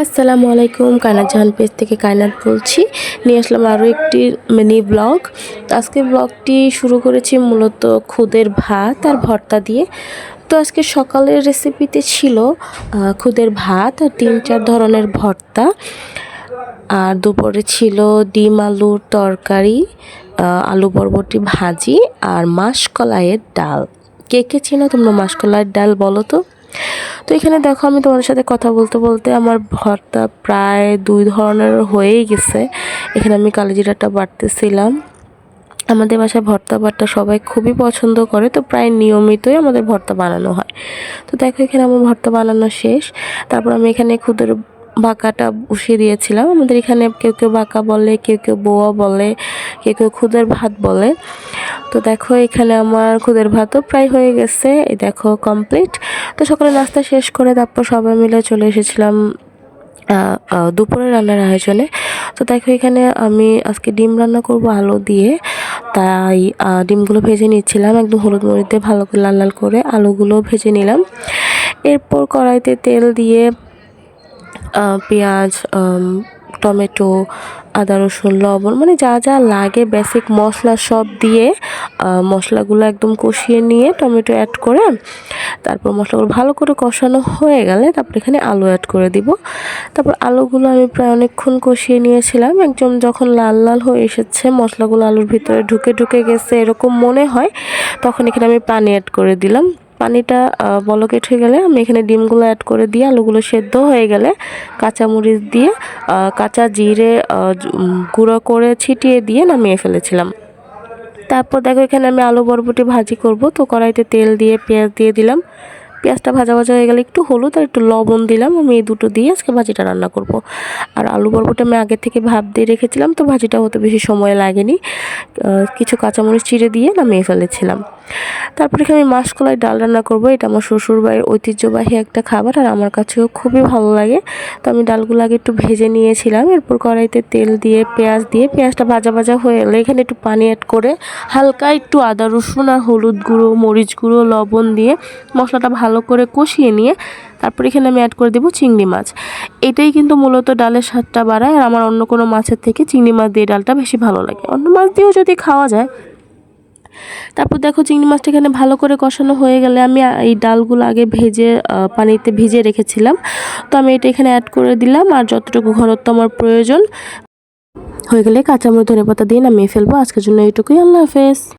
আসসালামু আলাইকুম, কায়নাত জাহান পেজ থেকে কায়নাত বলছি। নিয়ে আসলাম আরও একটি মিনি ব্লগ। তো আজকে ব্লগটি শুরু করেছি মূলত খুদের ভাত আর ভর্তা দিয়ে। তো আজকে সকালের রেসিপিতে ছিল খুদের ভাত আর 3-4 ধরনের ভর্তা। আর দুপুরে ছিল ডিম আলুর তরকারি, আলু বরবটি ভাজি আর মাসকলাইয়ের ডাল। কে কে চিনো তোমরা মাসকলাইয়ের ডাল বলো তো? তো এখানে দেখো, আমি তোমাদের সাথে কথা বলতে বলতে আমার ভর্তা প্রায় 2 ধরনের হয়েই গেছে। এখানে আমি কালিজিরাটা বাটতেছিলাম। আমাদের বাসায় ভর্তা বাটটা সবাই খুবই পছন্দ করে, তো প্রায় নিয়মিতই আমাদের ভর্তা বানানো হয়। তো দেখো, এখানে আমার ভর্তা বানানো শেষ। তারপর আমি এখানে খুদের বাঁকাটা বসিয়ে দিয়েছিলাম। আমাদের এখানে কেউ কেউ বাঁকা বলে, কেউ কেউ বোয়া বলে, কেউ কেউ খুদের ভাত বলে। তো দেখো, এখানে আমার খুদের ভাতও প্রায় হয়ে গেছে। এই দেখো কমপ্লিট। তো সকালে নাস্তা শেষ করে তারপর সবাই মিলে চলে এসেছিলাম দুপুরে রান্নার আয়োজনে। তো দেখো, এখানে আমি আজকে ডিম রান্না করব আলু দিয়ে, তাই ডিমগুলো ভেজে নিচ্ছিলাম একদম হলুদ মরিচ দিয়ে ভালো করে লাল লাল করে। আলুগুলো ভেজে নিলাম। এরপর কড়াইতে তেল দিয়ে পেঁয়াজ, টমেটো, আদা রসুন, লবণ, মানে যা যা লাগে বেসিক মশলা সব দিয়ে মশলাগুলো একদম কষিয়ে নিয়ে টমেটো অ্যাড করে তারপর মশলাগুলো ভালো করে কষানো হয়ে গেলে তারপর এখানে আলু অ্যাড করে দিব। তারপর আলুগুলো আমি প্রায় অনেকক্ষণ কষিয়ে নিয়েছিলাম। একদম যখন লাল লাল হয়ে এসেছে, মশলাগুলো আলুর ভিতরে ঢুকে ঢুকে গেছে এরকম মনে হয়, তখন এখানে আমি পানি অ্যাড করে দিলাম। পানিটা বলকে উঠে গেলে আমি এখানে ডিমগুলো অ্যাড করে দিয়ে আলুগুলো সেদ্ধ হয়ে গেলে কাঁচামরিচ দিয়ে কাঁচা জিরে গুঁড়ো করে ছিটিয়ে দিয়ে নামিয়ে ফেলেছিলাম। তারপর দেখো, এখানে আমি আলু বরবটি ভাজি করব। তো কড়াইতে তেল দিয়ে পেঁয়াজ দিয়ে দিলাম। পেঁয়াজটা ভাজা ভাজা হয়ে গেলে একটু হলুদ আর একটু লবণ দিলাম। আমি এই দুটো দিয়ে আজকে ভাজিটা রান্না করব। আর আলু বরবটি আমি আগে থেকে ভাপ দিয়ে রেখেছিলাম, তো ভাজিটা হতে বেশি সময় লাগেনি। কিছু কাঁচামরিচ চিড়ে দিয়ে নামিয়ে ফেলেছিলাম। তারপরে এখানে আমি মাসকলাই ডাল রান্না করব। এটা আমার শ্বশুরবাড়ির ঐতিহ্যবাহী একটা খাবার, আর আমার কাছেও খুবই ভালো লাগে। তো আমি ডালগুলো আগে একটু ভেজে নিয়েছিলাম। এরপর কড়াইতে তেল দিয়ে পেঁয়াজটা ভাজা ভাজা হয়ে এলে এখানে একটু পানি অ্যাড করে হালকা একটু আদা রসুন আর হলুদ গুঁড়ো, মরিচ গুঁড়ো, লবণ দিয়ে মশলাটা ভালো করে কষিয়ে নিয়ে তারপর এখানে আমি অ্যাড করে দেবো চিংড়ি মাছ। এটাই কিন্তু মূলত ডালের স্বাদটা বাড়ায়। আর আমার অন্য কোনো মাছের থেকে চিংড়ি মাছ দিয়ে ডালটা বেশি ভালো লাগে, অন্য মাছ দিয়েও যদি খাওয়া যায়। তারপর দেখো, চিংড়ি মাছটা এখানে ভালো করে কষানো হয়ে গেলে আমি এই ডালগুলো আগে ভেজে পানিতে ভিজিয়ে রেখেছিলাম, তো আমি এটা এখানে অ্যাড করে দিলাম। আর যতটুকু ঘনত্ব আমার প্রয়োজন হয়ে গেলে কাঁচামরিচ ধনেপাতা দিয়ে নামিয়ে ফেলবো। আজকের জন্য এইটুকুই। আল্লাহ হাফেজ।